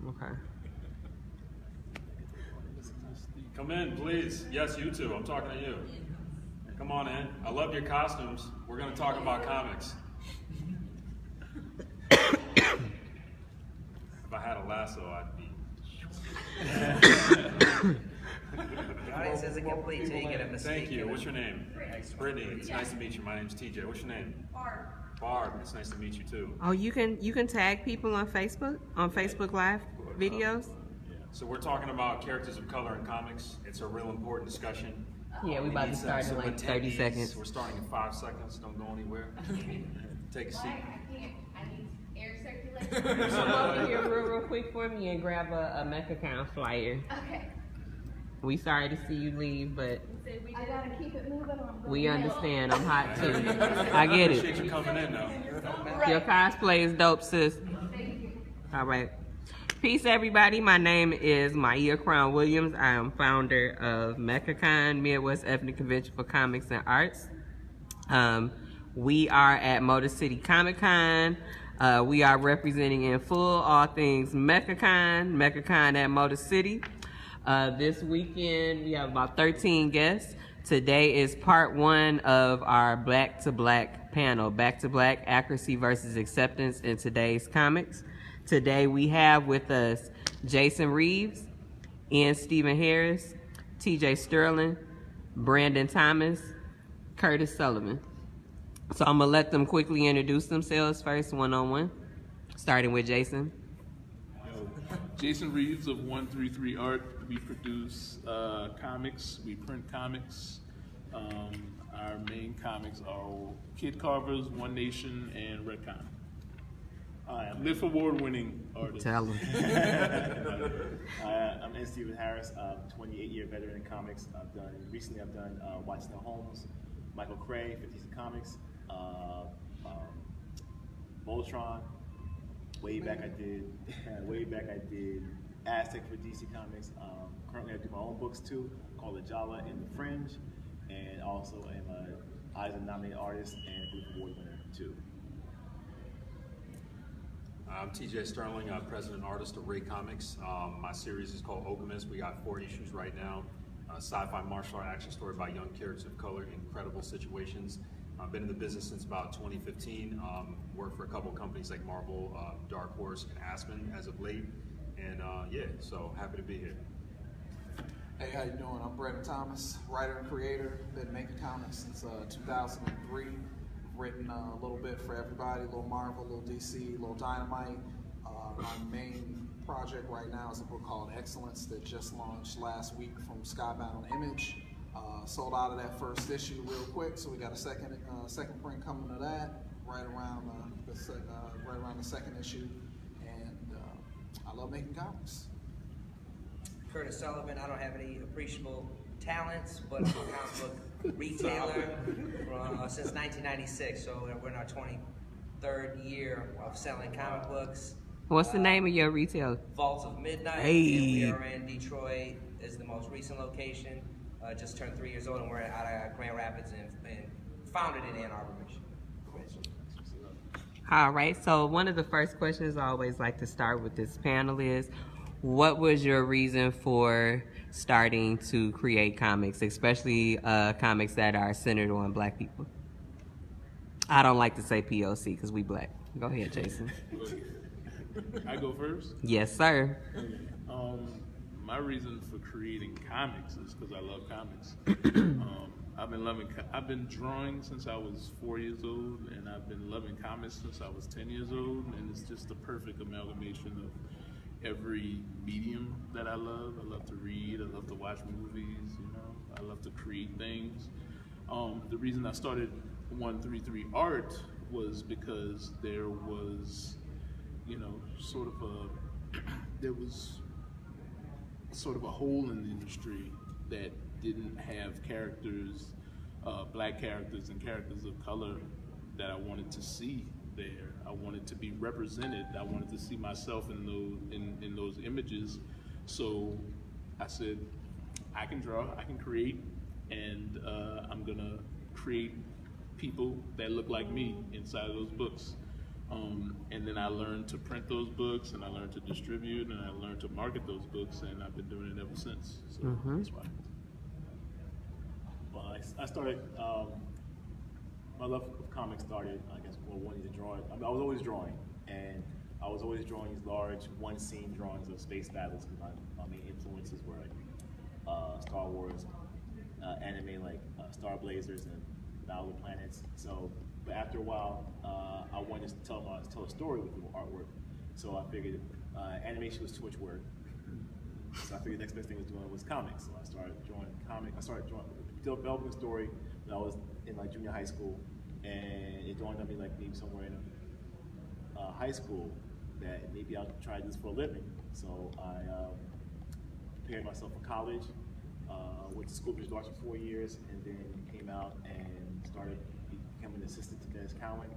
Okay. Come in, please. Yes, you too. I'm talking to you. Come on in. I love your costumes. We're going to talk about comics. If I had a lasso, I'd be... The audience isn't complete until you get a mistake. Thank you. What's your name? Brittany. It's nice to meet you. My name's TJ. What's your name? Barb. Barb. It's nice to meet you too. Oh, you can tag people on Facebook Live videos. So we're talking about characters of color in comics. It's a real important discussion. Yeah, we about to start in like 30 seconds. We're starting in 5 seconds. Don't go anywhere. Take a seat. I need air circulation. Come over here real quick for me and grab a MECCAcon flyer. Okay. We sorry to see you leave, but I gotta keep it moving on. we understand. I'm hot too. I get Appreciate it. you coming in though. Your cosplay is dope, sis. All right. Peace, everybody. My name is Maia Williams. I am founder of MECCAcon, Midwest Ethnic Convention for Comics and Arts. We are at MotorCityComicCon. We are representing in full all things MECCAcon at Motor City. This weekend, we have about 13 guests. Today is part 1 of our Black to Black panel, Back to Black, Accuracy versus Acceptance in Today's Comics. Today we have with us Jason Reeves, Ian Stephen Harris, TJ Sterling, Brandon Thomas, Curtis Sullivan. So I'm gonna let them quickly introduce themselves first, one-on-one, starting with Jason. Jason Reeves of 133 Art. We produce comics, we print comics. Our main comics are Kid Carvers, One Nation, and Redcon. Lift award-winning artist. Tell them. I'm Ian Stephen Harris, 28-year veteran in comics. Recently I've done Watching the Holmes, Michael Cray, 50 Cent Comics, Voltron. Way back I did Aztec for DC Comics. Currently I do my own books too, called Ajala and The Fringe, and also am an Eisner nominated artist and Booth Award winner too. I'm TJ Sterling, I'm president and artist of RAE Comics. My series is called Okemos. We got 4 issues right now. Sci-fi martial art action story by young characters of color, incredible situations. I've been in the business since about 2015. Worked for a couple of companies like Marvel, Dark Horse, and Aspen as of late. And yeah, so happy to be here. Hey, how you doing? I'm Brandon Thomas, writer and creator. Been making comics since 2003. Written a little bit for everybody, a little Marvel, a little DC, a little Dynamite. My main project right now is a book called Excellence that just launched last week from Skybound Image. Sold out of that first issue real quick, so we got a second print coming to that right around the second issue. And I love making comics. Curtis Sullivan. I don't have any appreciable talents, but I'm a comic book retailer since 1996, so we're in our 23rd year of selling comic books. What's the name of your retailer? Vaults of Midnight. Hey. And we are in Detroit, is the most recent location. Just turned 3 years old, and we're out of Grand Rapids and founded in Ann Arbor, Michigan. All right, so one of the first questions I always like to start with this panel is, what was your reason for starting to create comics, especially comics that are centered on Black people? I don't like to say POC because we Black. Go ahead, Jason. I go first? Yes, sir. My reason for creating comics is because I love comics. I've been drawing since I was 4 years old, and I've been loving comics since I was 10 years old, and it's just the perfect amalgamation of every medium that I love. I love to read, I love to watch movies, I love to create things. The reason I started 133 Art was because there was, sort of a hole in the industry that didn't have characters, Black characters and characters of color that I wanted to see there. I wanted to be represented. I wanted to see myself in those images. So I said, I can draw, I can create, and I'm gonna create people that look like me inside of those books. And then I learned to print those books, and I learned to distribute, and I learned to market those books, and I've been doing it ever since. So that's why. Well, I started, my love of comics started, I guess, wanting to draw. I was always drawing, and I was always drawing these large one-scene drawings of space battles, because my main influences were like Star Wars, anime like Star Blazers and Battle of the Planets. So, but after a while, I wanted to tell a story with the artwork. So I figured animation was too much work. So I figured the next best thing was doing was comics. So I started drawing comics. I started developing a story when I was in like junior high school, and it dawned on me like maybe somewhere in high school that maybe I'll try this for a living. So I prepared myself for college, went to school for 4 years, and then came out and started becoming an assistant to Dennis Cowan.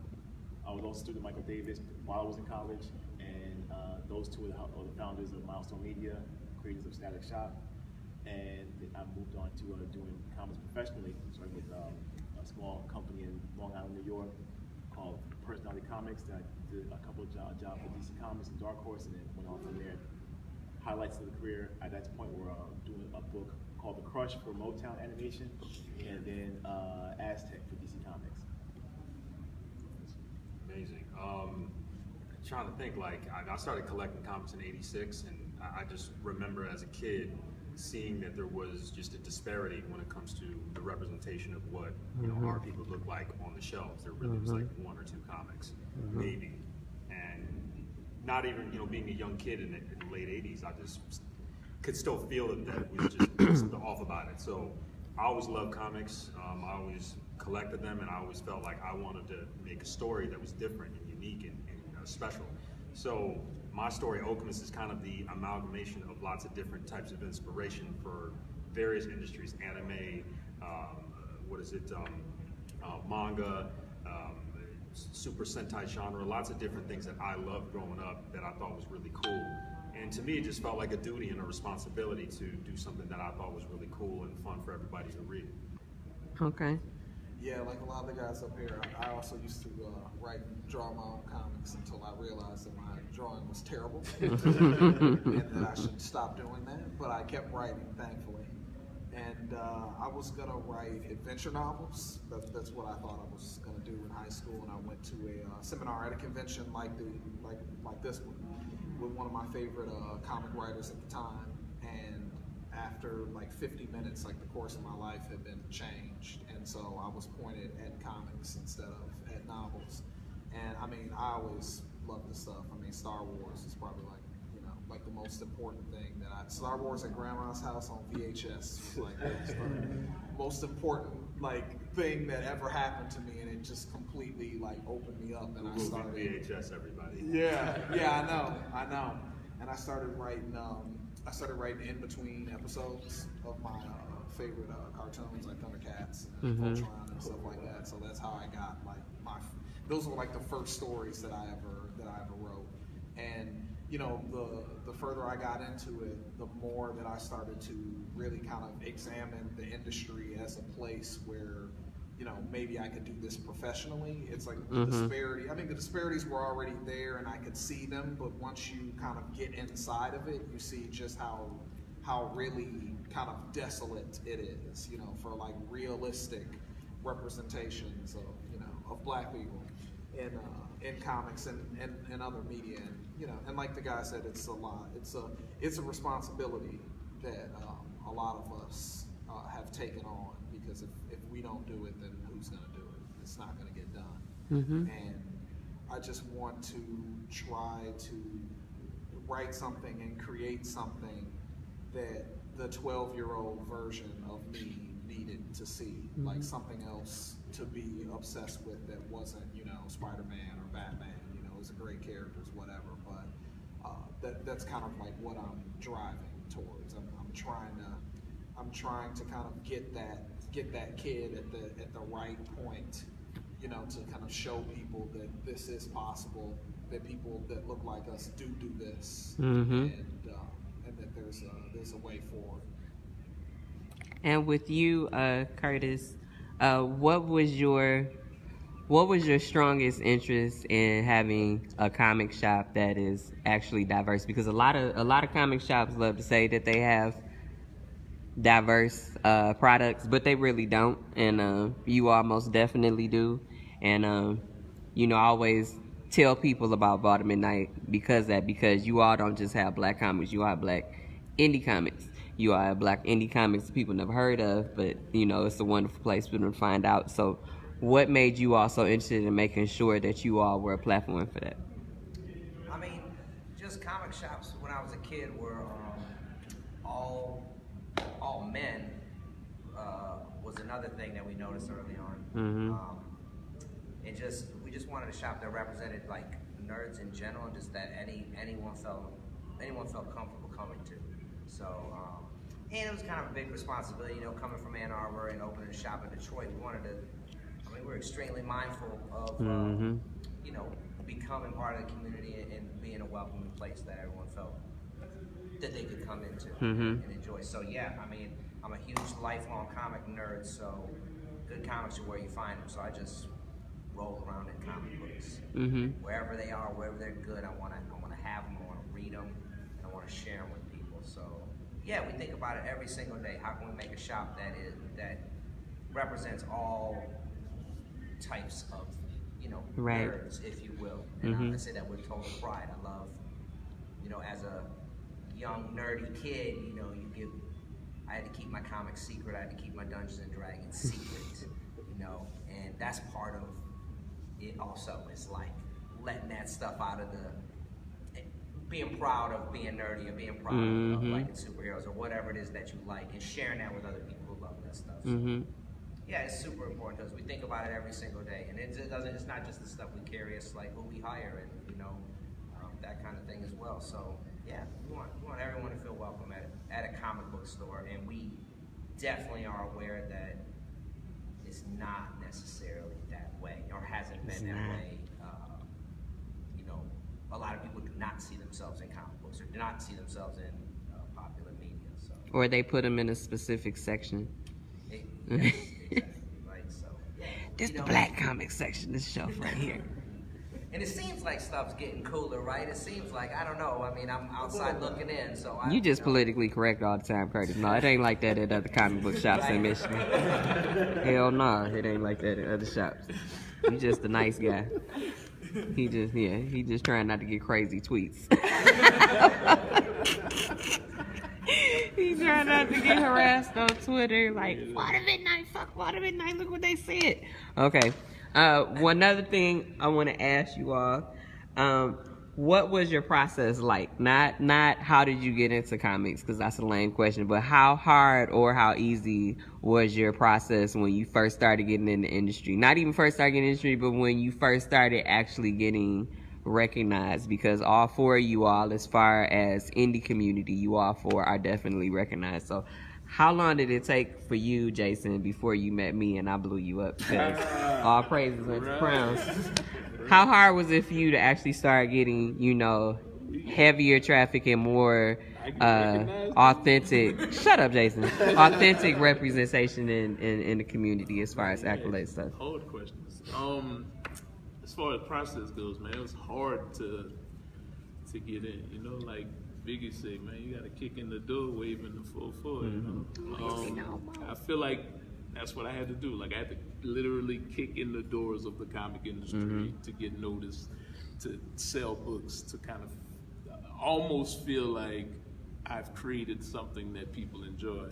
I was also a student with Michael Davis while I was in college, and those two are the founders of Milestone Media, creators of Static Shock, and I moved on to doing comics professionally, starting with a small company in Long Island, New York, called Personality Comics. That I did a couple of jobs for DC Comics and Dark Horse, and then went on from there. Highlights of the career at that point were doing a book called The Crush for Motown Animation, and then Aztec for DC Comics. Amazing. Trying to think, like, I started collecting comics in '86, and I just remember as a kid seeing that there was just a disparity when it comes to the representation of what our people look like on the shelves. There really was like 1 or 2 comics, maybe, and not even being a young kid in the late '80s, I just could still feel it that it was just there was something off about it. So I always loved comics. I always collected them, and I always felt like I wanted to make a story that was different and unique and special. So my story, Alchemist, is kind of the amalgamation of lots of different types of inspiration for various industries: anime, manga, Super Sentai genre, lots of different things that I loved growing up that I thought was really cool. And to me, it just felt like a duty and a responsibility to do something that I thought was really cool and fun for everybody to read. Okay. Yeah, like a lot of the guys up here, I also used to write and draw my own comics until I realized that my drawing was terrible and that I should stop doing that. But I kept writing, thankfully. And I was gonna write adventure novels. That's what I thought I was gonna do in high school. And I went to a seminar at a convention like this one with one of my favorite comic writers at the time. And after like 50 minutes, like the course of my life had been changed. And so I was pointed at comics instead of at novels. And I mean, I always loved this stuff. I mean, Star Wars is probably like the most important thing that Star Wars at Grandma's house on VHS was like the most important thing that ever happened to me, and it just completely opened me up. And I started VHS, everybody. Yeah, I know. And I started writing in between episodes of my favorite cartoons like Thundercats and Voltron and stuff like that. So that's how I got those were the first stories that I ever wrote. And the further I got into it, the more that I started to really kind of examine the industry as a place where maybe I could do this professionally. It's like the disparity. I think the disparities were already there and I could see them, but once you kind of get inside of it, you see just how really kind of desolate it is, for realistic representations of Black people in comics and other media. And like the guy said, it's a lot. It's a responsibility that a lot of us have taken on, because if we don't do it, then who's going to do it? It's not going to get done. And I just want to try to write something and create something that the 12-year-old version of me needed to see, like something else to be obsessed with that wasn't, Spider-Man or Batman. As a great characters, whatever. But that's kind of what I'm driving towards. I'm trying to kind of get that kid at the right point, to kind of show people that this is possible, that people that look like us do this, and that there's a way forward. And with you, Curtis, what was your What was your strongest interest in having a comic shop that is actually diverse? Because a lot of comic shops love to say that they have diverse products, but they really don't, and you all most definitely do. And I always tell people about Bottom Midnight because you all don't just have black comics, you all have black indie comics. You all have black indie comics people never heard of, but it's a wonderful place for them to find out. So what made you all so interested in making sure that you all were a platform for that? I mean, just comic shops when I was a kid were all men was another thing that we noticed early on. We just wanted a shop that represented like nerds in general, and just that anyone felt comfortable coming to. So and it was kind of a big responsibility, coming from Ann Arbor and opening a shop in Detroit. We're extremely mindful of becoming part of the community and being a welcoming place that everyone felt that they could come into and enjoy. So yeah, I'm a huge lifelong comic nerd, so good comics are where you find them. So I just roll around in comic books. Wherever they are, wherever they're good, I want to have them, I want to read them, and I want to share them with people. So yeah, we think about it every single day. How can we make a shop that represents all types of nerds, if you will. And I say that with total pride. I love, as a young nerdy kid, I had to keep my comics secret. I had to keep my Dungeons and Dragons secret, and that's part of it also. It's like letting that stuff out of being proud of being nerdy, or being proud of liking superheroes, or whatever it is that you like, and sharing that with other people who love that stuff. So, yeah, it's super important because we think about it every single day, and it's not just the stuff we carry, it's like who we hire and that kind of thing as well. So yeah, we want everyone to feel welcome at a comic book store, and we definitely are aware that it's not necessarily that way, or hasn't been that way. A lot of people do not see themselves in comic books, or do not see themselves in popular media. So. Or they put them in a specific section. Yes, exactly, right. So this the black comic section, this shelf right here. And it seems like stuff's getting cooler, right? It seems like, I don't know. I'm outside looking in, so You just politically correct all the time, Curtis. No, it ain't like that at other comic book shops in Michigan. Hell no, it ain't like that at other shops. You just a nice guy. He just trying not to get crazy tweets. He's trying not to get harassed on Twitter, like, Water Midnight, fuck Water Midnight, look what they said. Okay. One other thing I want to ask you all, what was your process like? Not how did you get into comics, because that's a lame question, but how hard or how easy was your process when you first started getting in the industry? Not even first started getting in the industry, but when you first started actually getting recognized, because all four of you all, as far as indie community, you all four are definitely recognized. So how long did it take for you, Jason, before you met me and I blew you up? Because all praises went to Crowns. How hard was it for you to actually start getting, heavier traffic and more authentic, shut up, Jason, authentic representation in the community as far as accolades stuff? Hard questions. As far as process goes, man, it was hard to get in. Like Biggie said, man, you got to kick in the door, waving the full forward. I feel like that's what I had to do. Like I had to literally kick in the doors of the comic industry to get noticed, to sell books, to kind of almost feel like I've created something that people enjoy.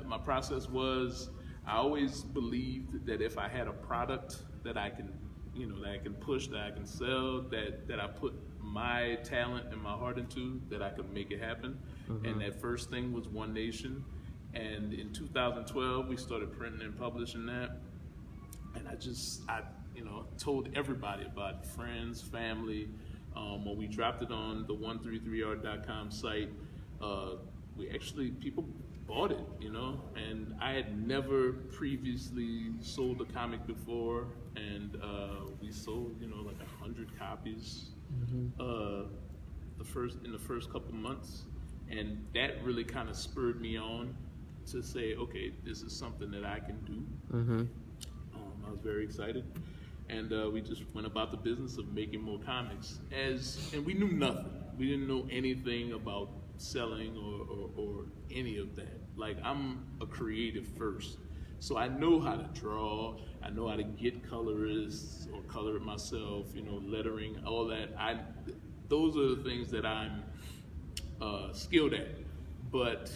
My process was, I always believed that if I had a product that I can, that I can push, that I can sell, that I put my talent and my heart into, that I could make it happen. And that first thing was One Nation. And in 2012, we started printing and publishing that. And I told everybody about it, friends, family. When we dropped it on the 133art.com site, people bought it, and I had never previously sold a comic before, and we sold, like 100 copies in the first couple months, and that really kind of spurred me on to say, okay, this is something that I can do. I was very excited. And we just went about the business of making more comics. And we knew nothing. We didn't know anything about selling or any of that. Like, I'm a creative first. So I know how to draw, I know how to get colorists or color it myself, you know, lettering, all that. Those are the things that I'm skilled at. But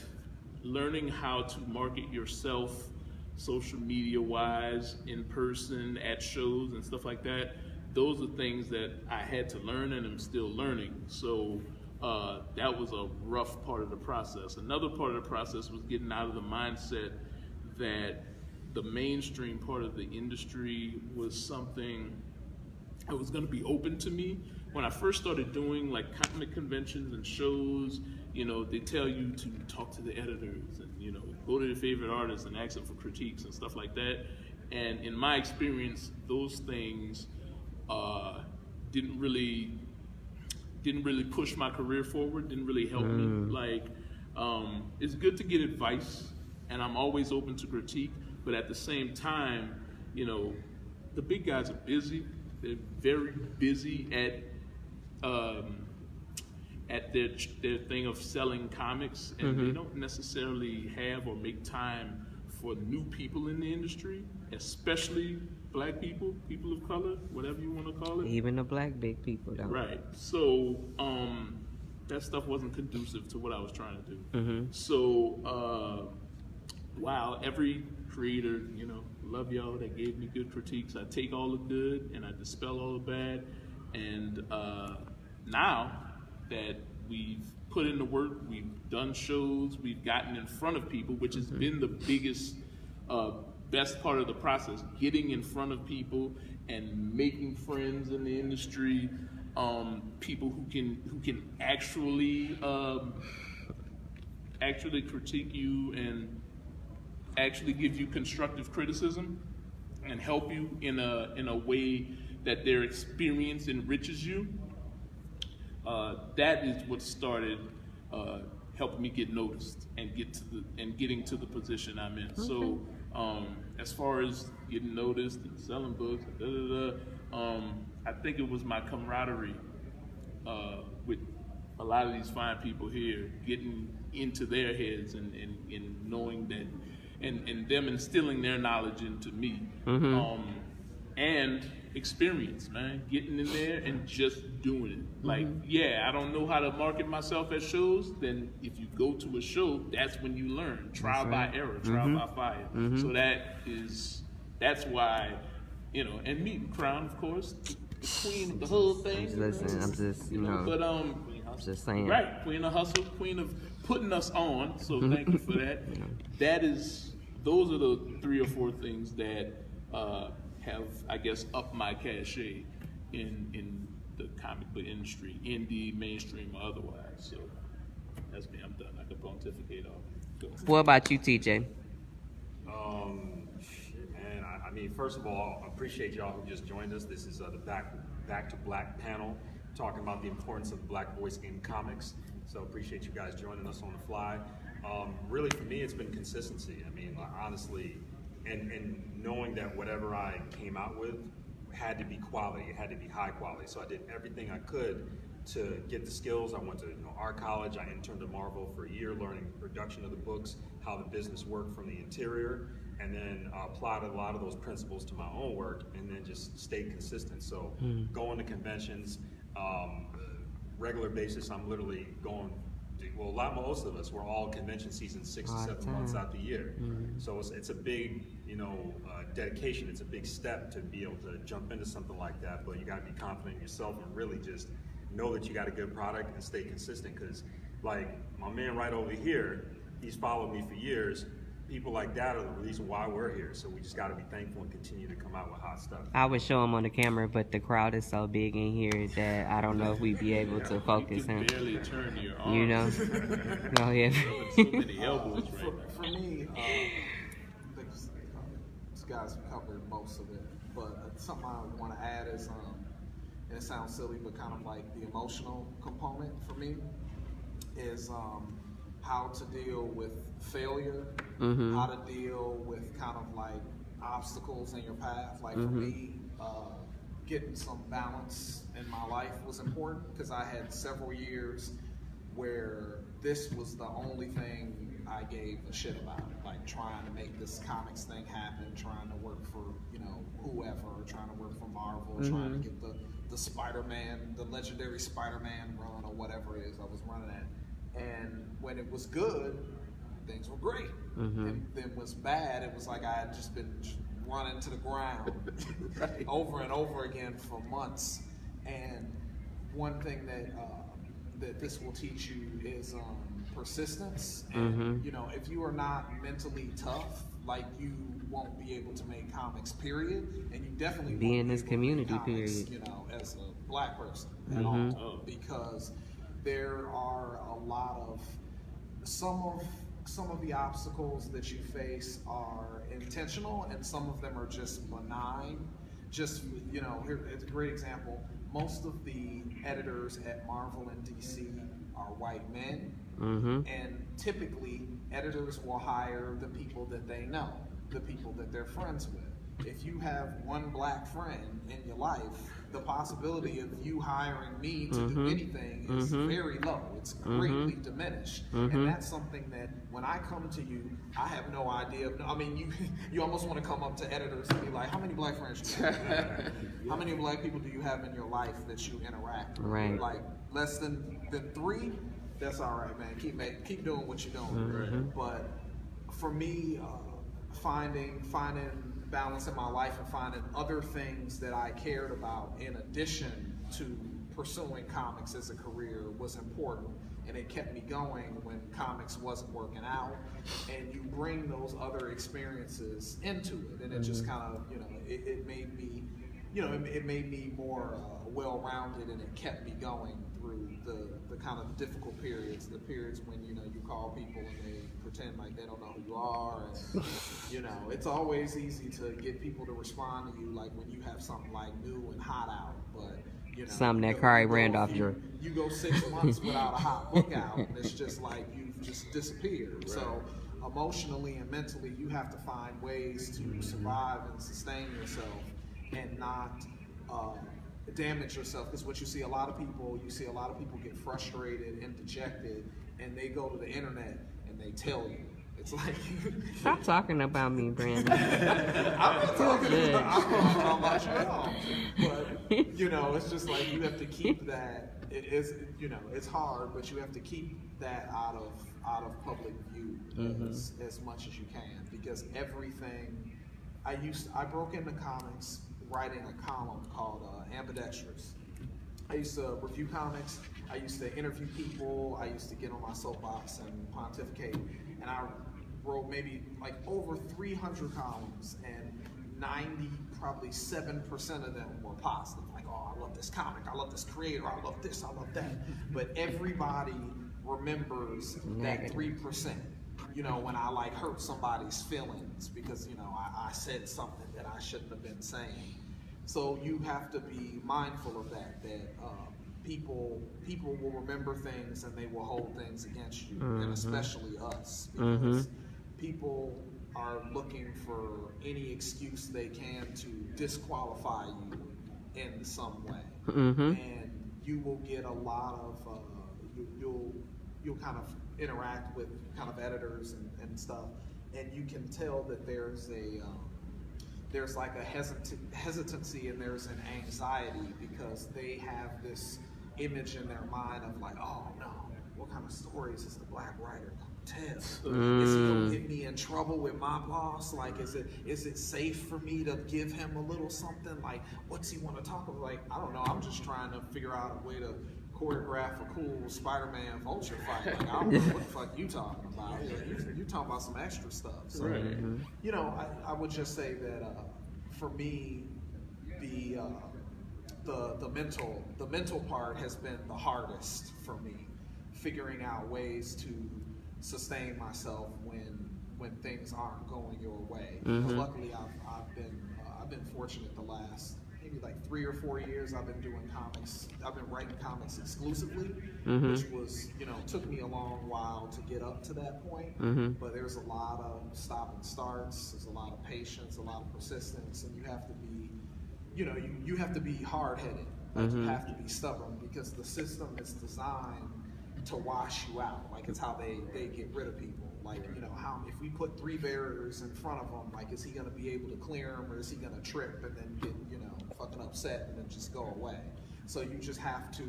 learning how to market yourself social media wise, in person, at shows and stuff like that, those are things that I had to learn and I'm still learning. So that was a rough part of the process. Another part of the process was getting out of the mindset that the mainstream part of the industry was something that was going to be open to me. When I first started doing like comic conventions and shows, you know, they tell you to talk to the editors and, you know, go to your favorite artists and ask them for critiques and stuff like that. And in my experience, those things didn't really push my career forward, didn't really help me. Like, it's good to get advice, and I'm always open to critique, but at the same time, you know, the big guys are busy. They're very busy at their thing of selling comics, and they don't necessarily have or make time for new people in the industry, especially black people, people of color, whatever you want to call it. Even the black big people don't. Right. So that stuff wasn't conducive to what I was trying to do. So while every creator, you know, love y'all that gave me good critiques, I take all the good and I dispel all the bad. And now that we've put in the work, we've done shows, we've gotten in front of people, which has been the biggest, best part of the process, getting in front of people and making friends in the industry, people who can actually critique you and actually give you constructive criticism and help you in a way that their experience enriches you. That is what started helping me get noticed and getting to the position I'm in. So as far as getting noticed and selling books, I think it was my camaraderie with a lot of these fine people here, getting into their heads and knowing that, and them instilling their knowledge into me. And experience, man, getting in there and just doing it. Like, yeah, I don't know how to market myself at shows, then if you go to a show, that's when you learn. Trial by error, trial by fire. So that's why, you know, and meeting Crown, of course, the queen of the whole thing. Listen, I'm just, you know, but I'm just saying. right, queen of hustle, queen of putting us on. So thank you for that. Those are the 3 or 4 things that have, I guess, upped my cachet in the comic book industry, indie, mainstream, or otherwise. So that's me. I'm done. I can pontificate off. Go. What about you, TJ? Shit, man. I mean, first of all, I appreciate y'all who just joined us. This is the Back to Black panel, talking about the importance of the Black voice in comics. So appreciate you guys joining us on the fly. Really, for me, it's been consistency. I mean, honestly, and knowing that whatever I came out with had to be quality, it had to be high quality. So I did everything I could to get the skills. I went to art college. I interned at Marvel for a year, learning production of the books, how the business worked from the interior, and then applied a lot of those principles to my own work, and then just stayed consistent. So going to conventions, regular basis, I'm literally going. Well, most of us, we're all convention season 6 to 7 months out the year. So it's a big, dedication. It's a big step to be able to jump into something like that. But you got to be confident in yourself and really just know that you got a good product and stay consistent. Because, like my man right over here, he's followed me for years. People like that are the reason why we're here. So we just got to be thankful and continue to come out with hot stuff. I would show him on the camera, but the crowd is so big in here that I don't know if we'd be able to focus You can him. barely turn your arms. You know? Go ahead. So many elbows right now. For me, I think these guys have covered most of it, but something I want to add is, and it sounds silly, but kind of like the emotional component for me is how to deal with failure, how to deal with kind of like obstacles in your path. Like for me, getting some balance in my life was important because I had several years where this was the only thing I gave a shit about. Like trying to make this comics thing happen, trying to work for, you know, whoever, trying to work for Marvel, trying to get the Spider-Man, the legendary Spider-Man run or whatever it is I was running at. And when it was good, things were great. And then when it was bad, it was like I had just been running to the ground over and over again for months. And one thing that this will teach you is persistence. And you know, if you are not mentally tough, like you won't be able to make comics, period. And you definitely Be won't in this able to make community, comics, period. you know, as a black person at all, because there are a lot of some of the obstacles that you face are intentional, and some of them are just benign. Just, you know, here it's a great example. Most of the editors at Marvel and DC are white men, and typically editors will hire the people that they know, the people that they're friends with. If you have one black friend in your life, the possibility of you hiring me to do anything is very low. It's greatly diminished. And that's something that when I come to you, I have no idea. I mean, you almost want to come up to editors and be like, how many black friends do you have? How many black people do you have in your life that you interact with? Right. Like less than 3? That's all right, man. Keep doing what you're doing. But for me, finding balance in my life and finding other things that I cared about in addition to pursuing comics as a career was important, and it kept me going when comics wasn't working out. And you bring those other experiences into it, and it just kind of, you know, it made me, you know, it made me more well-rounded, and it kept me going through the kind of difficult periods, the periods when, you know, you call people and they pretend like they don't know who you are, and you know, it's always easy to get people to respond to you like when you have something like new and hot out, but you know, Something that Kari Randolph drew. You go 6 months without a hot book out, and it's just like you've just disappeared. So emotionally and mentally, you have to find ways to survive and sustain yourself and not damage yourself. Because what you see a lot of people get frustrated and dejected, and they go to the internet and they tell you. It's like Stop talking about me, Brandon. I'm not talking about you at all. But you know, it's just like you have to keep that. It is, you know, it's hard, but you have to keep that out of public view as much as you can, because everything I broke into comics writing a column called Ambidextrous. I used to review comics. I used to interview people. I used to get on my soapbox and pontificate. And I wrote maybe like over 300 columns, and 97% of them were positive. Like, oh, I love this comic. I love this creator. I love this. I love that. But everybody remembers that 3%. You know, when I like hurt somebody's feelings because, you know, I said something that I shouldn't have been saying. So you have to be mindful of that people will remember things and they will hold things against you, and especially us, because people are looking for any excuse they can to disqualify you in some way. And you will get a lot of, you'll kind of interact with kind of editors and stuff, and you can tell that there's like a hesitancy and there's an anxiety, because they have this image in their mind of like, oh no, what kind of stories is the black writer gonna tell? Is he gonna get me in trouble with my boss? Like, is it safe for me to give him a little something? Like, what's he want to talk about? Like, I don't know, I'm just trying to figure out a way to choreograph a cool Spider-Man vulture fight. Like, I don't know what the fuck you talking about. You talking about some extra stuff. So, you know, I would just say that for me, the mental part has been the hardest for me, figuring out ways to sustain myself when things aren't going your way. But luckily, I've been fortunate the maybe like 3 or 4 years I've been doing comics. I've been writing comics exclusively, which was, you know, took me a long while to get up to that point. But there's a lot of stop and starts, there's a lot of patience, a lot of persistence, and you have to be, you know, you have to be hard-headed. Like you have to be stubborn because the system is designed to wash you out. Like it's how they get rid of people. Like, you know, how if we put 3 barriers in front of him, like, is he going to be able to clear them, or is he going to trip and then get, you know, fucking upset and then just go away? So you just have to,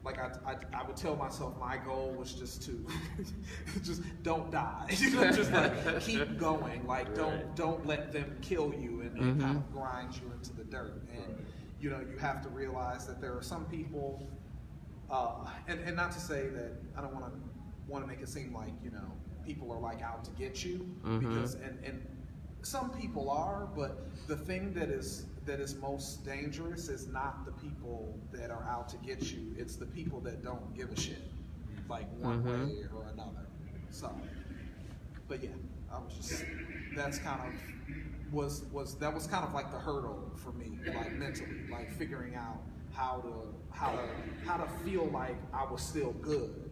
like, I would tell myself my goal was just to just don't die. You know, just like keep going. Like don't let them kill you and kind of grind you into the dirt. And you know, you have to realize that there are some people, and not to say that I don't want to make it seem like, you know, people are like out to get you, because and some people are, but the thing that is most dangerous is not the people that are out to get you, it's the people that don't give a shit, like one way or another. So, but yeah, I was just, that's kind of that was kind of like the hurdle for me, like mentally, like figuring out how to feel like I was still good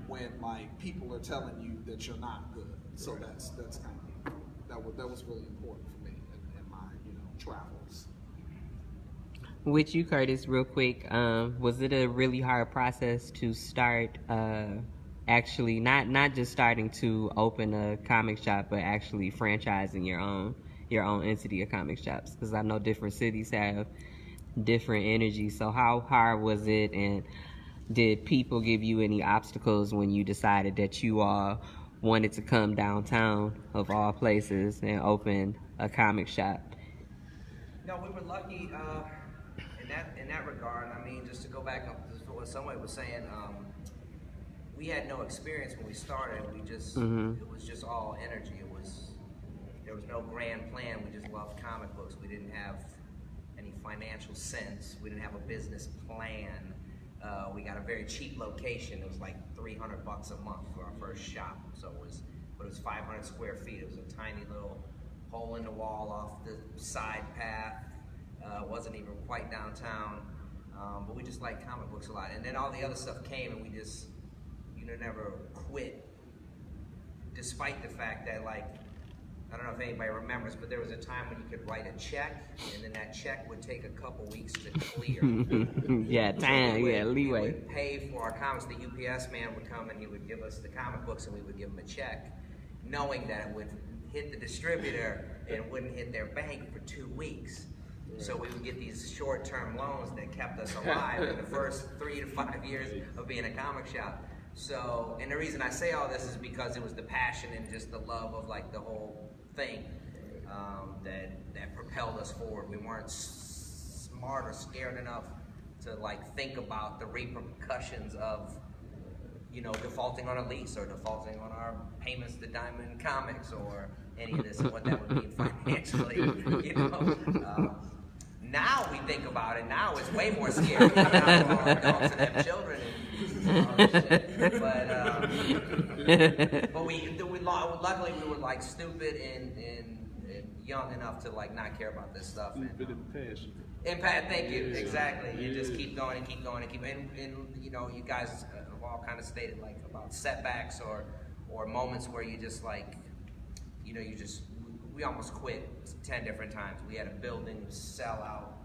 when like people are telling you that you're not good. So that's kind of that was really important for me in my, you know, travels. With you, Curtis, real quick, was it a really hard process to start actually not just starting to open a comic shop, but actually franchising your own entity of comic shops? Because I know different cities have different energy. So how hard was it, and did people give you any obstacles when you decided that you all wanted to come downtown, of all places, and open a comic shop? No, we were lucky in that regard. I mean, just to go back up to what somebody was saying, we had no experience when we started. We just it was just all energy. There was no grand plan. We just loved comic books. We didn't have any financial sense. We didn't have a business plan. We got a very cheap location. It was like $300 a month for our first shop. So it was 500 square feet. It was a tiny little hole in the wall off the side path. It wasn't even quite downtown. But we just liked comic books a lot. And then all the other stuff came, and we just, you know, never quit. Despite the fact that, like, I don't know if anybody remembers, but there was a time when you could write a check, and then that check would take a couple weeks to clear. Yeah, time, We yeah, leeway. would pay for our comics. The UPS man would come and he would give us the comic books, and we would give him a check, knowing that it would hit the distributor and wouldn't hit their bank for 2 weeks. So we would get these short-term loans that kept us alive in the first 3 to 5 years of being a comic shop. So, and the reason I say all this is because it was the passion and just the love of like the whole thing that propelled us forward. We weren't smart or scared enough to like think about the repercussions of, you know, defaulting on a lease or defaulting on our payments to Diamond Comics or any of this and what that would mean financially, you know. Now we think about it, now it's way more scary. We're all adults and have children and all this shit. But luckily we were like stupid and young enough to like not care about this stuff. Stupid and passionate. Impact, thank you, exactly. You just keep going and keep going and keep, and you know, you guys have all kind of stated like about setbacks or moments where you just like, you know, we almost quit 10 different times. We had a building sell out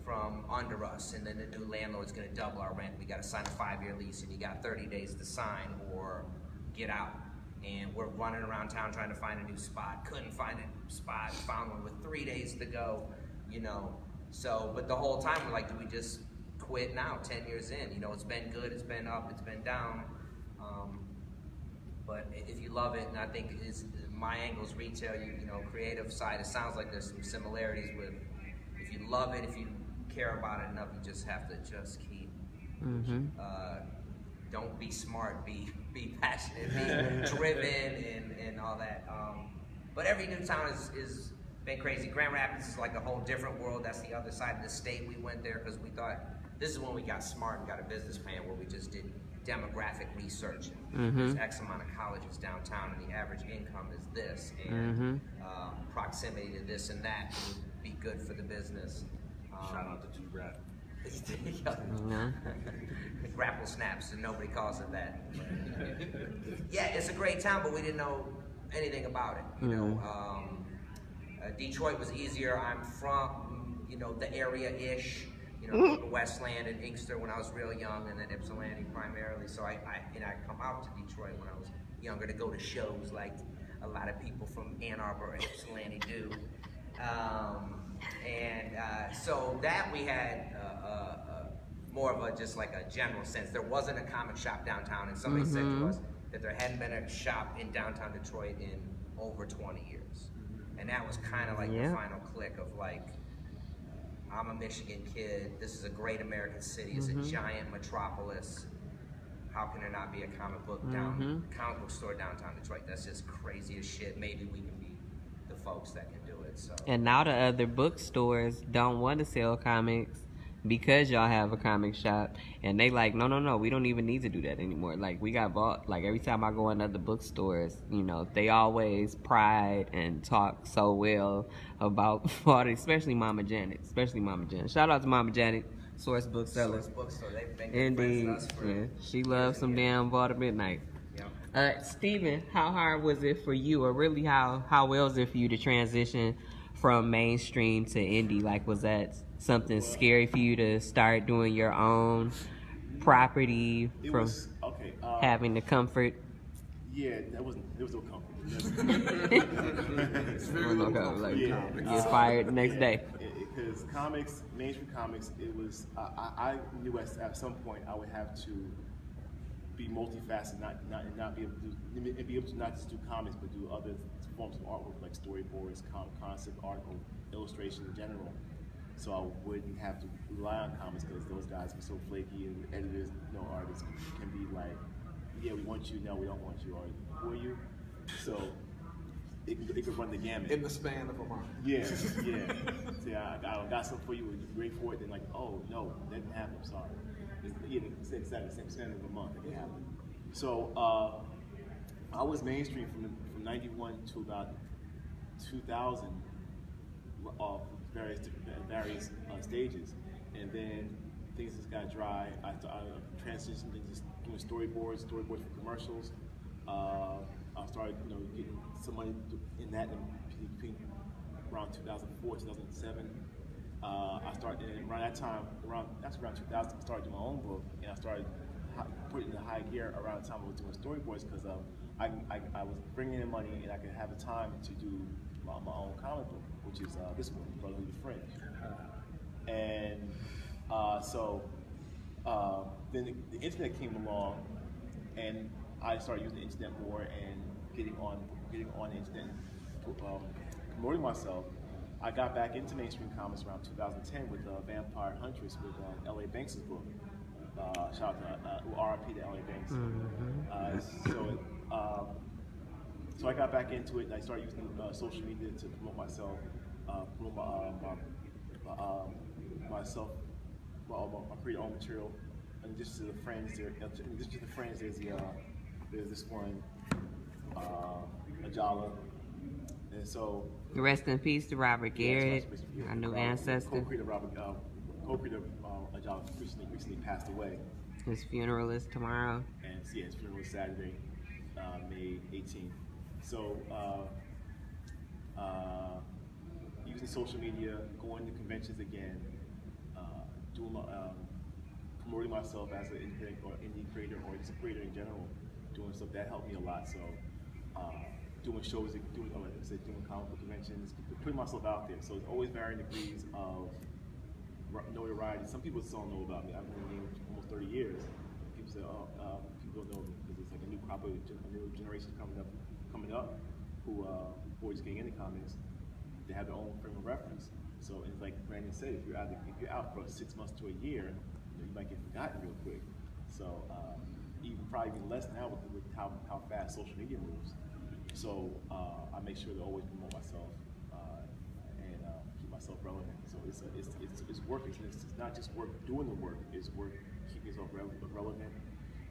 from under us, and then the new landlord's gonna double our rent. We gotta sign a 5-year lease, and you got 30 days to sign or get out. And we're running around town trying to find a new spot. Couldn't find a spot, found one with 3 days to go, you know. So, but the whole time we're like, do we just quit now, 10 years in? You know, it's been good, it's been up, it's been down. But if you love it, and I think it's, my angle is retail, you know, creative side, it sounds like there's some similarities with, if you love it, if you care about it enough, you just have to just keep, don't be smart, be passionate, be driven and all that. But every new town is been crazy. Grand Rapids is like a whole different world. That's the other side of the state. We went there because we thought, this is when we got smart and got a business plan where we just did demographic research. There's X amount of colleges downtown, and the average income is this, and proximity to this and that would be good for the business. Shout out to G-Rap. No. Grapple snaps, and nobody calls it that. Yeah, it's a great town, but we didn't know anything about it. You know, Detroit was easier. I'm from, you know, the area-ish. You know, Westland and Inkster when I was real young, and then Ypsilanti primarily. So I come out to Detroit when I was younger to go to shows like a lot of people from Ann Arbor or Ypsilanti do. So that we had more of a just like a general sense. There wasn't a comic shop downtown, and somebody said to us that there hadn't been a shop in downtown Detroit in over 20 years. And that was kind of like the final click of like, I'm a Michigan kid, this is a great American city, it's a giant metropolis. How can there not be a comic book comic book store downtown Detroit? That's just crazy as shit. Maybe we can be the folks that can do it. So. And now the other bookstores don't want to sell comics because y'all have a comic shop, and they like, no, we don't even need to do that anymore. Like, we got bought. Like, every time I go in other bookstores, you know, they always pride and talk so well about especially Mama Janet. Shout out to Mama Janet, Source Booksellers. Source Bookstore, they've been good friends with us for She loves some damn Vault of Midnight. Steven, how hard was it for you, or really how well was it for you to transition from mainstream to indie? Like, was that something scary for you to start doing your own property having the comfort? Yeah, there was no comfort. It's very low comfort. Get fired the next day. Because comics, mainstream comics, it was, I knew at some point I would have to be multifaceted, not be able to not just do comics, but do other forms of artwork like storyboards, concept art, or illustration in general. So I wouldn't have to rely on comics because those guys were so flaky, and editors, you know, artists can be like, yeah, we want you, no, we don't want you, or who are you? So it could run the gamut. In the span of a month. Yeah. See, I got something for you, we're great for it, then like, oh, no, that didn't happen, I'm sorry. It's the same span of a month, it can happen. So I was mainstream from 91 to about 2000, various stages, and then things just got dry. I transitioned into doing storyboards for commercials. I started, you know, getting some money in that between around 2004, 2007. I started, and around that time, around 2000, I started doing my own book, and I started putting the high gear around the time I was doing storyboards because I was bringing in money, and I could have the time to do my own comic book, which is this one, Brotherhood of Fringe. And then the internet came along, and I started using the internet more and getting on the internet, promoting myself. I got back into mainstream comics around 2010 with Vampire Huntress with L.A. Banks' book. Shout out to RIP to L.A. Banks. So I got back into it, and I started using social media to promote myself, my create own material. And just to the friends there, there's this one, Ajala. And so, rest in peace to Robert Garrett, our new ancestor. Co-creator Ajala recently passed away. His funeral is tomorrow. And his funeral is Saturday, May 18th. So, using social media, going to conventions again, promoting myself as an indie creator or just a creator in general, doing stuff that helped me a lot. So, doing shows, doing comic book conventions, putting myself out there. So it's always varying degrees of notoriety. Some people still don't know about me. I've been in the game almost 30 years. People say, people don't know me because it's like a new crop of a new generation coming up who are just getting into comics. They have their own frame of reference. So it's like Brandon said, if you're out for 6 months to a year, you might get forgotten real quick. So probably even less now with how fast social media moves. So I make sure to always promote myself and keep myself relevant. So it's work. It's not just work doing the work. It's work keeping yourself relevant.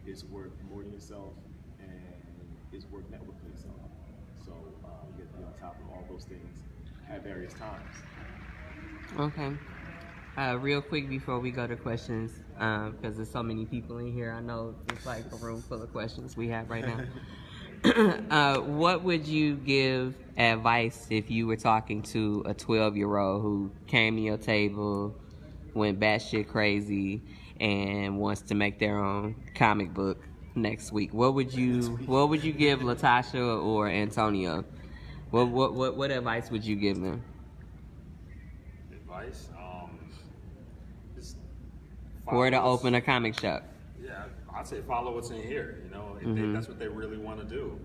It's work promoting yourself, and it's work networking yourself. So you get to be on top of all those things at various times. Okay. Real quick before we go to questions, because there's so many people in here, I know it's like a room full of questions we have right now. What would you give advice if you were talking to a 12-year-old who came to your table, went batshit crazy, and wants to make their own comic book next week? What would you give Latasha or Antonio? What advice would you give them? Advice? Just Or to follow what's- open a comic shop? Yeah, I'd say follow what's in here. You know, if that's what they really want to do,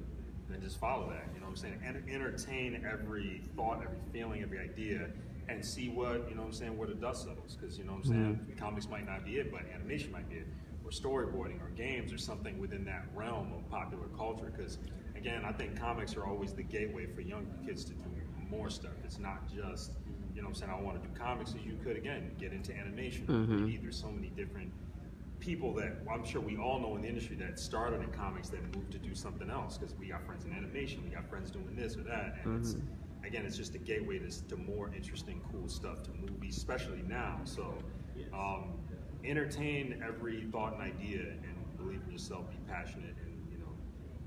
then just follow that. You know what I'm saying? And entertain every thought, every feeling, every idea, and see what, you know what I'm saying, where the dust settles. Because, you know what I'm saying, comics might not be it, but animation might be it, or storyboarding, or games, or something within that realm of popular culture. Because, again, I think comics are always the gateway for young kids to do more stuff. It's not just, you know what I'm saying, I want to do comics. As you could, again, get into animation. There's so many different people that I'm sure we all know in the industry that started in comics that moved to do something else, because we got friends in animation, we got friends doing this or that, and it's, again, it's just a gateway to more interesting, cool stuff, to movies, especially now. So entertain every thought and idea, and believe in yourself, be passionate, and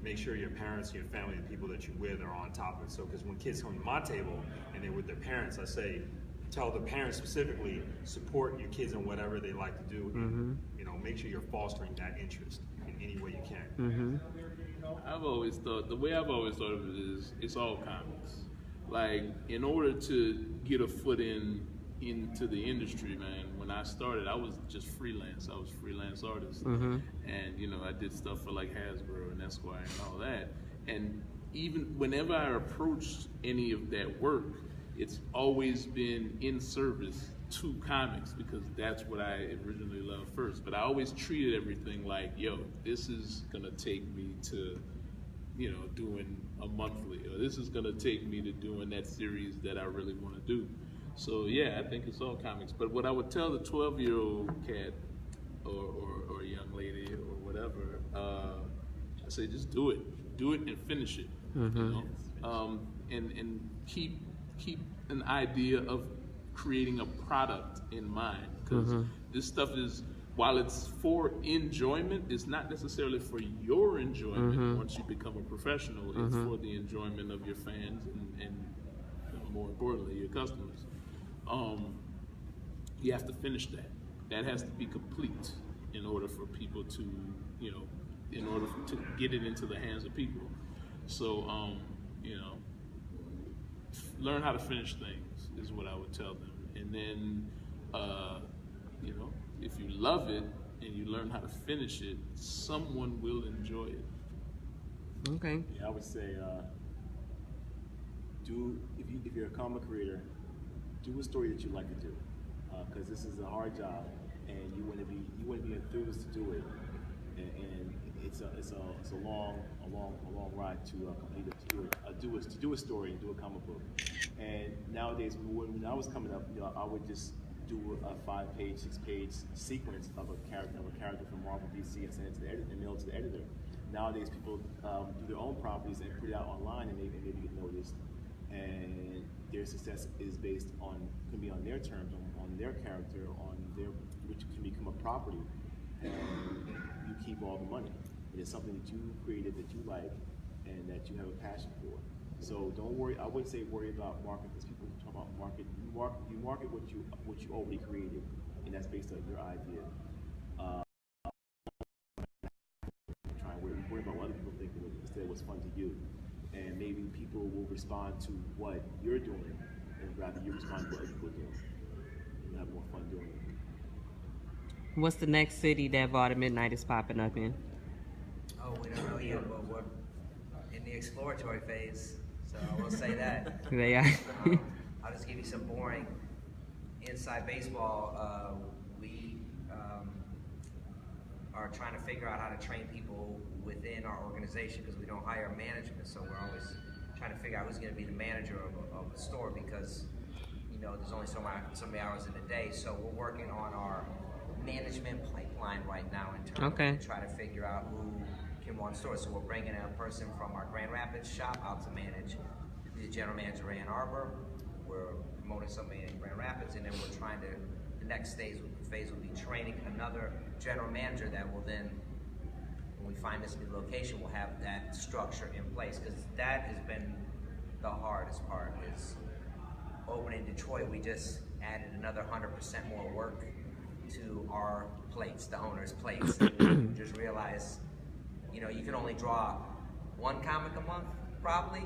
make sure your parents, your family, the people that you're with are on top of it. So, because when kids come to my table and they're with their parents, I say, tell the parents specifically, support your kids in whatever they like to do. And, make sure you're fostering that interest in any way you can. I've always thought, the way I've always thought of it is, it's all comics. Like, in order to get a foot into the industry, man, when I started, I was just freelance. I was a freelance artist. And, I did stuff for like Hasbro and Esquire and all that. And even whenever I approached any of that work, it's always been in service to comics, because that's what I originally loved first. But I always treated everything like, yo, this is gonna take me to, doing a monthly, or this is gonna take me to doing that series that I really wanna do. So yeah, I think it's all comics. But what I would tell the 12-year-old cat or young lady or whatever, I say just do it and finish it. And keep an idea of creating a product in mind, because this stuff is, while it's for enjoyment, it's not necessarily for your enjoyment. Once you become a professional, it's for the enjoyment of your fans and more importantly, your customers. You have to finish that. That has to be complete in order for people to, in order to get it into the hands of people. So, learn how to finish things is what I would tell them. And then, if you love it and you learn how to finish it, someone will enjoy it. Okay. Yeah, I would say, if you're a comic creator, do a story that you like to do, because this is a hard job, and you want to be enthused to do it, and it's a long ride to complete it, to do a story and do a comic book. And nowadays, when I was coming up, I would just do a 5-page, 6-page sequence of a character from Marvel, DC, and send it to the editor, and mail it to the editor. Nowadays, people do their own properties and put it out online, and maybe get noticed. And their success is based can be on their terms, on their character, which can become a property, and you keep all the money. It is something that you created, that you like, and that you have a passion for. So don't worry. I wouldn't say worry about market, because people talk about market. You market what you already created, and that's based on your idea. Try and worry about what other people think instead of what's fun to you. And maybe people will respond to what you're doing, and rather you respond to what other people are doing. You'll have more fun doing it. What's the next city that Vault at Midnight is popping up in? Oh, we don't know yet, but we're in the exploratory phase, so I will say that. They are. I'll just give you some boring inside baseball. We are trying to figure out how to train people within our organization, because we don't hire management, so we're always trying to figure out who's going to be the manager of a store, because there's only so many hours in the day. So we're working on our management pipeline right now internally to try to figure out who can run stores. So we're bringing in a person from our Grand Rapids shop out to manage, the general manager of Ann Arbor. We're promoting somebody in Grand Rapids, and then we're trying to next phase will be training another general manager that will then, when we find this new location, we'll have that structure in place, because that has been the hardest part. Is opening Detroit, we just added another 100% more work to our plates, the owner's plates. Just realize, you know, you can only draw one comic a month, probably,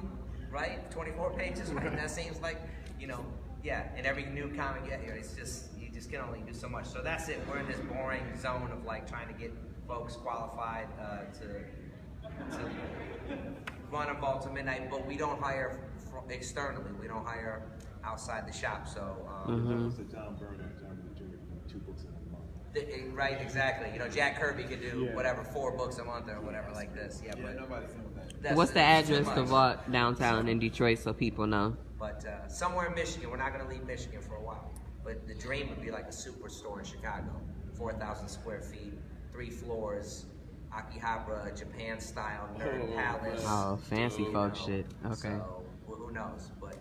right? 24 pages, right? That seems like, you know, yeah. And every new comic, yeah, it's just, you just can only do so much. So that's it. We're in this boring zone of like trying to get folks qualified to run a vault to midnight, but we don't hire externally. We don't hire outside the shop. So That was the John Burnham, doing 2 books in a month. Right, exactly. You know, Jack Kirby could do whatever 4 books a month or whatever like this. Yeah, but nobody's doing that. What's the address to Vault downtown in Detroit so people know? But somewhere in Michigan, we're not going to leave Michigan for a while. But the dream would be like a superstore in Chicago, 4,000 square feet, 3 floors, Akihabara, Japan style, nerd palace. Oh, fancy folk shit. Okay. So, well, who knows? But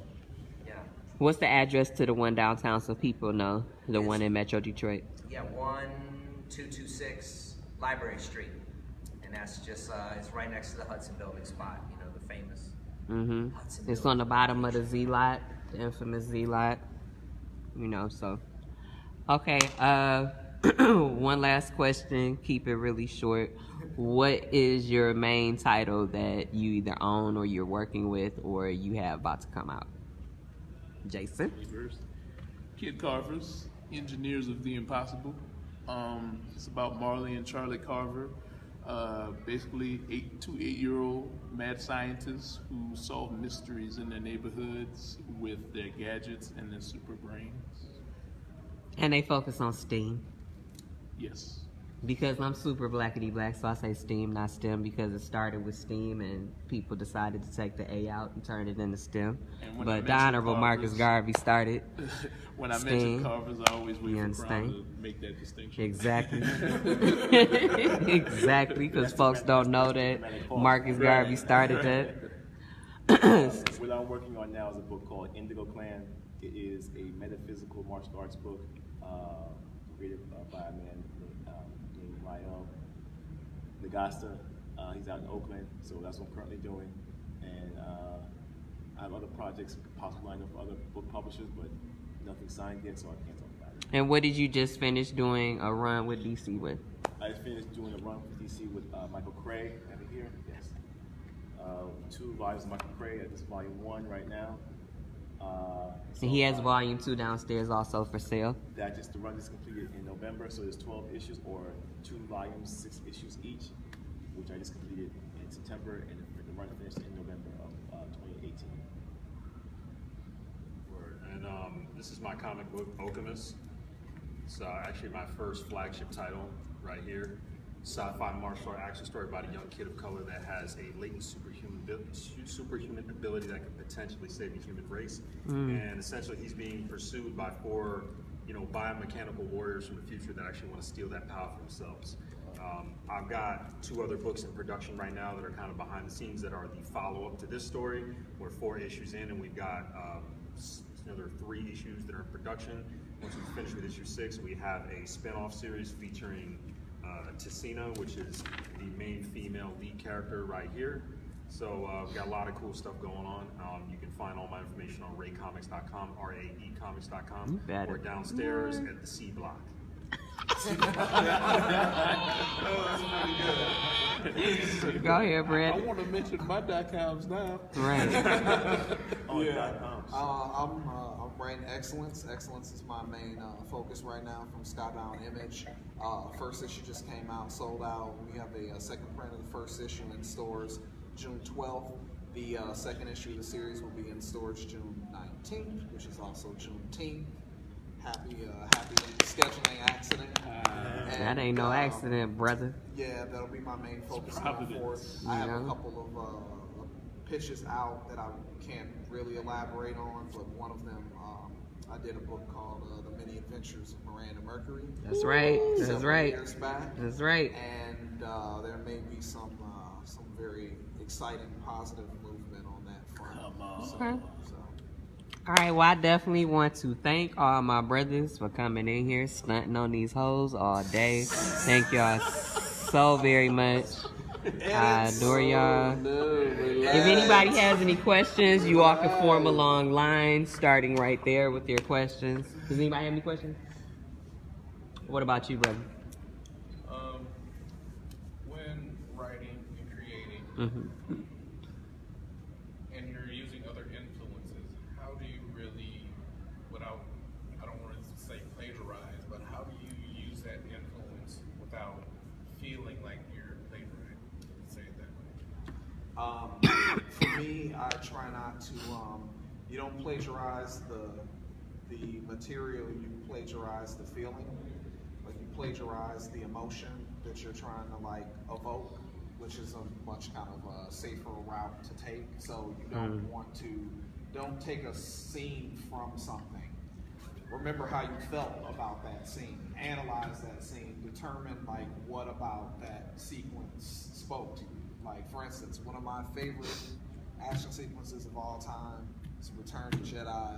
yeah. What's the address to the one downtown so people know? The one in Metro Detroit. Yeah, 1226 Library Street. And that's just, it's right next to the Hudson Building spot, you know, the famous Hudson It's Building. on the bottom of the Z lot, the infamous Z lot. You know, so. Okay, one last question. Keep it really short. What is your main title that you either own or you're working with or you have about to come out? Jason? Kid Carvers, Engineers of the Impossible. It's about Marley and Charlie Carver, basically 2 to 8-year-old mad scientists who solve mysteries in their neighborhoods with their gadgets and their super brains. And they focus on STEAM. Yes. Because I'm super blackity black, so I say STEAM, not STEM, because it started with STEAM and people decided to take the A out and turn it into STEM. But the Honorable Marcus Garvey started When I STEAM. mention Carvers, I always wait You for Crown understand? to make that distinction. Exactly. Exactly, because folks don't know that Marcus Garvey started that. What I'm working on now is a book called Indigo Clan. It is a metaphysical martial arts book created by a man named Maia. He's out in Oakland, so that's what I'm currently doing. And I have other projects possibly lined up for other book publishers, but nothing signed yet, so I can't talk about it. And what did you just finish doing a run with DC with? I just finished doing a run with DC with Michael Cray. Have it here? Yes. 2 volumes of Michael Cray. This is volume 1 right now. And he has volume 2 downstairs also for sale. That just the run is completed in November, so there's 12 issues or 2 volumes, 6 issues each, which I just completed in September, and the run finished in November of 2018. And this is my comic book, Alchemist. It's actually my first flagship title right here. Sci-fi martial art action story about a young kid of color that has a latent superhuman ability that could potentially save the human race. And essentially he's being pursued by 4, biomechanical warriors from the future that actually want to steal that power for themselves. I've got 2 other books in production right now that are kind of behind the scenes that are the follow-up to this story. We're 4 issues in, and we've got another 3 issues that are in production. Once we finish with issue 6, we have a spin-off series featuring Ticina, which is the main female lead character right here. So we've got a lot of cool stuff going on. You can find all my information on RAEcomics.com, RAEcomics.com, or downstairs at the C block. Go ahead, I Brad. want to mention my .coms now. Right. I'm Brain Excellence. Excellence is my main focus right now from Skybound Image. First issue just came out, sold out. We have a second print of the first issue in stores June 12th. The second issue of the series will be in stores June 19th, which is also Juneteenth. Happy scheduling accident. That ain't no accident, brother. Yeah, that'll be my main focus going forward. I have a couple of pitches out that I can't really elaborate on, but one of them, I did a book called The Many Adventures of Miranda Mercury. That's right. That's several right. years back. That's right. And there may be some very exciting, positive movement on that front. Okay. So, All right, well, I definitely want to thank all my brothers for coming in here, stunting on these hoes all day. Thank y'all so very much. I adore y'all. If anybody has any questions, you all can form a long line starting right there with your questions. Does anybody have any questions? What about you, brother? When writing and creating, and you're using other influences, how do you really, without, I don't want to say plagiarize, but how do you use that influence without feeling like you're plagiarizing? Say it that way. For me, I try not to. You don't plagiarize the material. You plagiarize the feeling. Like you plagiarize the emotion that you're trying to like evoke, which is a much kind of a safer route to take. So you don't take a scene from something. Remember how you felt about that scene. Analyze that scene. Determine like what about that sequence spoke to you. Like for instance, one of my favorite action sequences of all time is Return of the Jedi.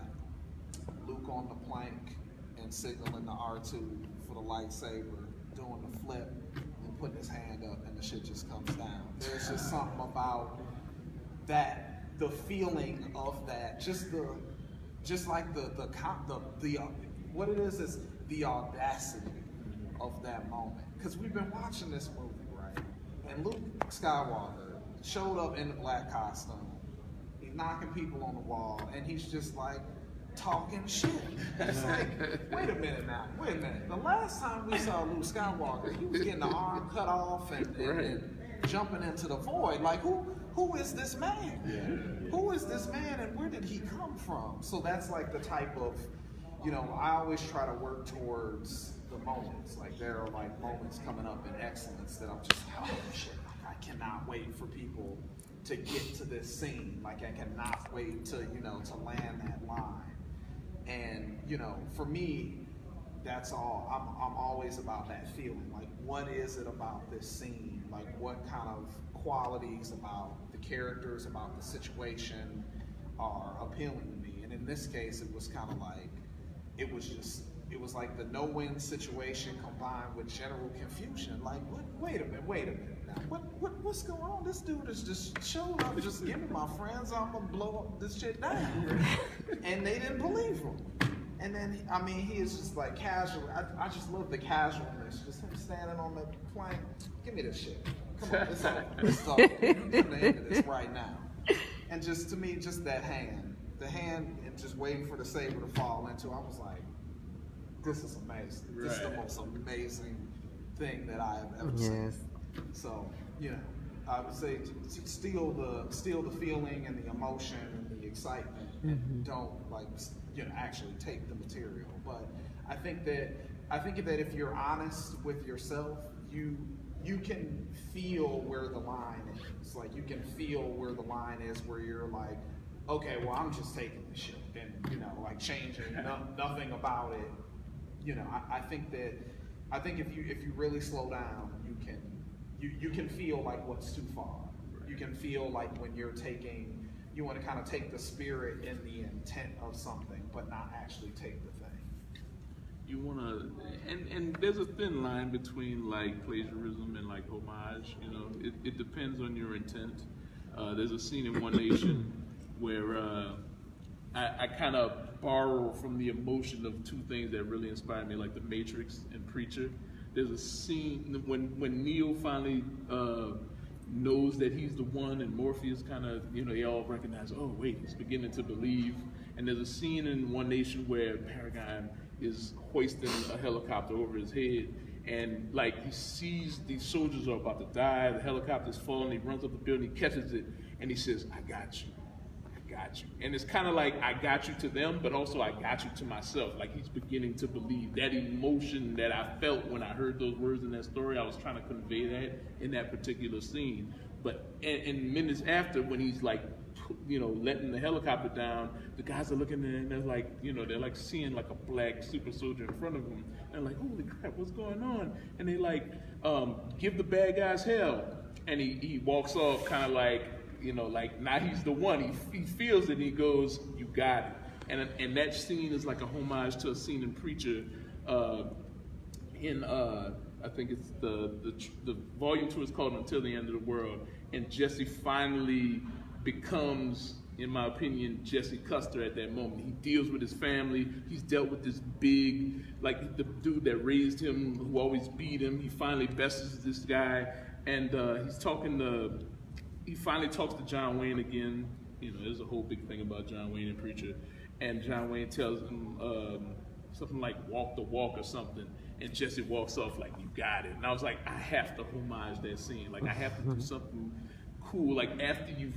Luke on the plank and signaling the R2 for the lightsaber, doing the flip and putting his hand up, and the shit just comes down. There's just something about that, the feeling of that, just like the what it is the audacity of that moment. Because we've been watching this movie, right? And Luke Skywalker showed up in the black costume. He's knocking people on the wall, and he's just like talking shit. It's like, wait a minute. The last time we saw Luke Skywalker, he was getting the arm cut off and jumping into the void. Like, who is this man? Yeah. Who is this man, and where did he come from? So that's like the type of, I always try to work towards the moments. Like there are like moments coming up in excellence that I'm just, oh shit, I cannot wait for people to get to this scene. Like I cannot wait to, to land that line. And, for me, that's all. I'm always about that feeling. Like, what is it about this scene? Like, what kind of qualities about the characters, about the situation are appealing to me? And in this case, it was kind of like, it was like the no-win situation combined with general confusion. Like, wait a minute now. What's going on? This dude is just showed up, just give me my friends, I'm gonna blow up this shit down. And they didn't believe him. And then, he is just like casual. I just love the casualness. Just him standing on the plank. Give me this shit. Come on, let's talk. Come to the end of this right now. And just to me, just that hand. The hand and just waiting for the saber to fall into. I was like, this is amazing. Right. This is the most amazing thing that I have ever seen. So, I would say to steal the feeling and the emotion and the excitement, and don't actually take the material. But I think that if you're honest with yourself, you can feel where the line is. Like you can feel where the line is, where you're like, okay, well I'm just taking the shit and like changing nothing about it. I think if you really slow down, you can feel like what's too far. You can feel like when you want to kind of take the spirit and the intent of something, but not actually take the thing. You want to, and there's a thin line between like plagiarism and like homage. It depends on your intent. There's a scene in One Nation where I kind of borrow from the emotion of two things that really inspired me, like The Matrix and Preacher. There's a scene when Neo finally knows that he's the one, and Morpheus kind of, they all recognize, oh wait, he's beginning to believe. And there's a scene in One Nation where Paragon is hoisting a helicopter over his head, and like he sees these soldiers are about to die, the helicopter's falling, he runs up the building, he catches it, and he says, I got you. And it's kind of like I got you to them, but also I got you to myself. Like he's beginning to believe. That emotion that I felt when I heard those words in that story, I was trying to convey that in that particular scene. But and minutes after, when he's like, letting the helicopter down, the guys are looking at it and they're like, they're like seeing like a black super soldier in front of them. And they're like, holy crap, what's going on? And they like, give the bad guys hell. And he walks off kind of like, like now he's the one. He feels it and he goes, you got it. and that scene is like a homage to a scene in Preacher, in I think it's the volume 2 is called Until the End of the World, and Jesse finally becomes, in my opinion, Jesse Custer at that moment. He deals with his family. He's dealt with this big, like the dude that raised him, who always beat him. He finally besties this guy, and he finally talks to John Wayne again. You know, there's a whole big thing about John Wayne and Preacher, and John Wayne tells him something like "walk the walk" or something, and Jesse walks off like, "You got it." And I was like, I have to homage that scene. Like, I have to do something cool. Like, after you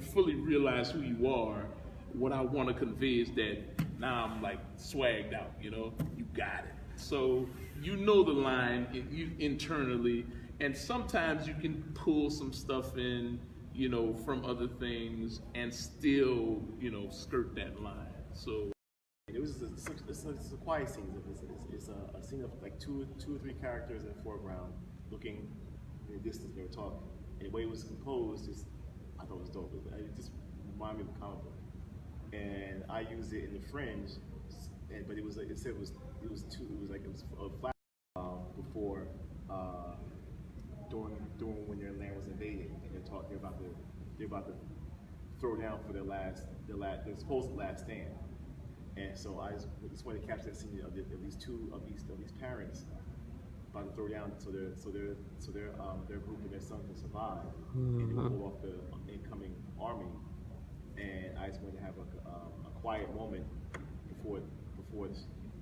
fully realize who you are, what I want to convey is that now I'm like swagged out. You know, you got it. So you know the line internally, and sometimes you can pull some stuff in, you know, from other things and still, you know, skirt that line. So It's a quiet scene. It's a scene of like two or three characters in the foreground looking in the distance. They were talking. And the way it was composed, I thought it was dope. It just reminded me of a comic book. And I used it in the Fringe, but it was like it was a flash before during when their land was invaded, and they're about to throw down for their supposed last stand. And so I just wanted to capture that scene of these parents about to throw down, so their group and their son can survive and hold off the incoming army. And I just wanted to have a quiet moment before the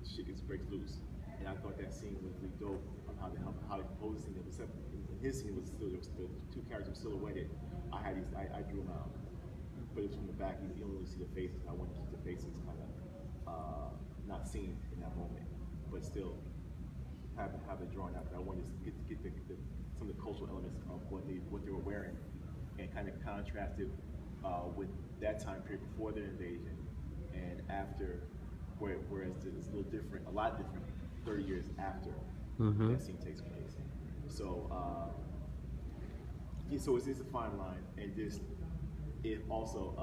shit breaks loose. And I thought that scene was really dope on how they composed the scene. Except in his scene was still, the two characters were silhouetted. I drew them out, but it's from the back. You don't really see the faces. I want to keep the faces kind of not seen in that moment, but still have it drawn out. I wanted to get some of the cultural elements of what they were wearing, and kind of contrast it with that time period before their invasion and after, whereas it's a lot different 30 years after that scene takes place. So so it's a fine line, and it also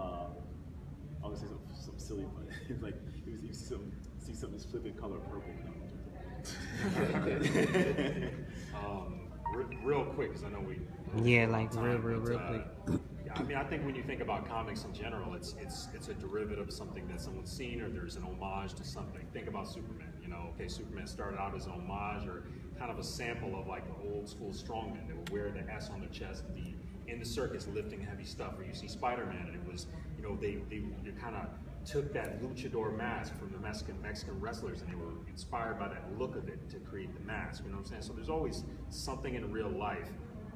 I would say something silly, but it's like you see something flipping color purple. Real quick, because I know we. Yeah, like real quick. I mean, I think when you think about comics in general, it's a derivative of something that someone's seen, or there's an homage to something. Think about Superman. You know, okay, Superman started out as an homage or kind of a sample of like the old school strongmen. They would wear the S on the chest, in the circus lifting heavy stuff. Or you see Spider-Man, and it was, you know, they kind of took that luchador mask from the Mexican wrestlers, and they were inspired by that look of it to create the mask. You know what I'm saying? So there's always something in real life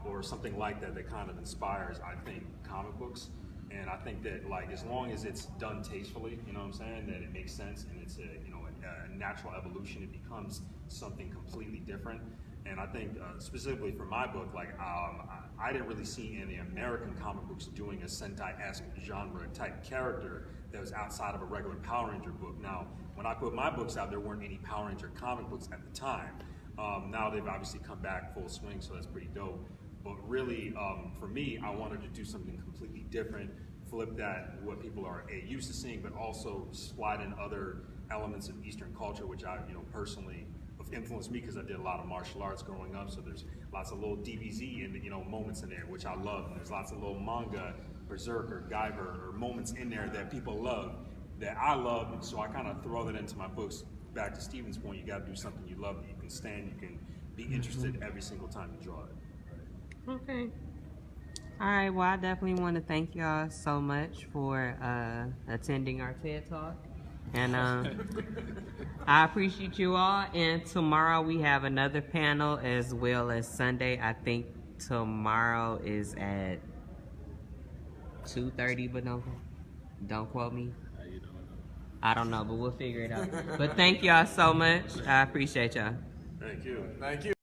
or something like that kind of inspires, I think, comic books. And I think that, like, as long as it's done tastefully, you know what I'm saying, that it makes sense and it's a natural evolution, it becomes something completely different. And I think specifically for my book, like I didn't really see any American comic books doing a Sentai-esque genre type character that was outside of a regular Power Ranger book. Now, when I put my books out, there weren't any Power Ranger comic books at the time. Now they've obviously come back full swing, so that's pretty dope. But really, for me, I wanted to do something completely different, flip that, what people are used to seeing, but also slide in other elements of Eastern culture, which I, personally have influenced me because I did a lot of martial arts growing up. So there's lots of little DBZ and moments in there, which I love. And there's lots of little manga, Berserk or Guyver, or moments in there that people love, that I love. And so I kind of throw that into my books. Back to Steven's point, you got to do something you love that you can stand, you can be interested every single time you draw it. Okay. All right. Well, I definitely want to thank y'all so much for attending our TED Talk. And I appreciate you all. And tomorrow we have another panel as well as Sunday. I think tomorrow is at 2:30, but don't quote me. I don't know, but we'll figure it out. But thank y'all so much. I appreciate y'all. Thank you. Thank you.